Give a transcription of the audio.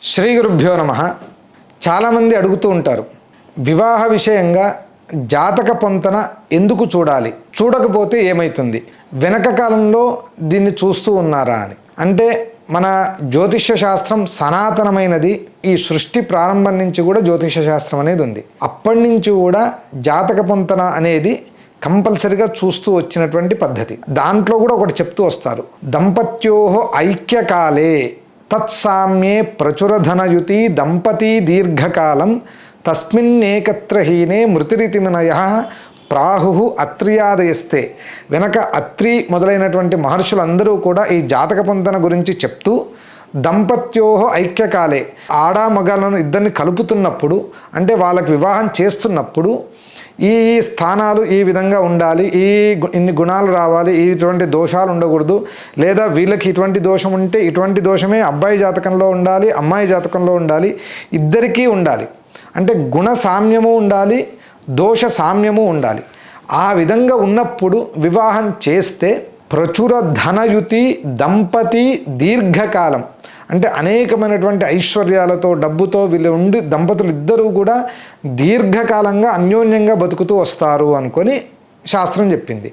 శ్రీ గురుభ్యో నమః. చాలామంది అడుగుతూ ఉంటారు, వివాహ విషయంగా జాతక పొంతన ఎందుకు చూడాలి, చూడకపోతే ఏమవుతుంది, వెనక కాలంలో దీన్ని చూస్తూ ఉన్నారా అని. అంటే మన జ్యోతిష్య శాస్త్రం సనాతనమైనది. ఈ సృష్టి ప్రారంభం నుంచి కూడా జ్యోతిష్య శాస్త్రం అనేది ఉంది. అప్పటి నుంచి కూడా జాతక పొంతన అనేది కంపల్సరిగా చూస్తూ వచ్చినటువంటి పద్ధతి. దాంట్లో కూడా ఒకటి చెప్తూ వస్తారు, దంపత్యోహో ఐక్యకాలే తత్సామ్యే ప్రచురధనయుతి దంపతి దీర్ఘకాలం తస్మిన్నేకత్రహీనే మృతిరితిమనయ ప్రాహు అత్రియాదయస్తే. వెనక అత్రి మొదలైనటువంటి మహర్షులందరూ కూడా ఈ జాతక పొంతన గురించి చెప్తూ దంపత్యోహో ఐక్యకాలే, ఆడ మగాలను ఇద్దరిని కలుపుతున్నప్పుడు, అంటే వాళ్ళకి వివాహం చేస్తున్నప్పుడు ఈ స్థానాలు ఈ విధంగా ఉండాలి, ఇన్ని గుణాలు రావాలి, ఇటువంటి దోషాలు ఉండకూడదు, లేదా వీళ్ళకి ఇటువంటి దోషం ఉంటే ఇటువంటి దోషమే అబ్బాయి జాతకంలో ఉండాలి, అమ్మాయి జాతకంలో ఉండాలి, ఇద్దరికీ ఉండాలి. అంటే గుణ సామ్యము ఉండాలి, దోష సామ్యము ఉండాలి. ఆ విధంగా ఉన్నప్పుడు వివాహం చేస్తే ప్రచుర ధనయుతి దంపతి దీర్ఘకాలం, అంటే అనేకమైనటువంటి ఐశ్వర్యాలతో డబ్బుతో వీళ్ళు ఉండి దంపతులు ఇద్దరూ కూడా దీర్ఘకాలంగా అన్యోన్యంగా బతుకుతూ వస్తారు అనుకొని శాస్త్రం చెప్పింది.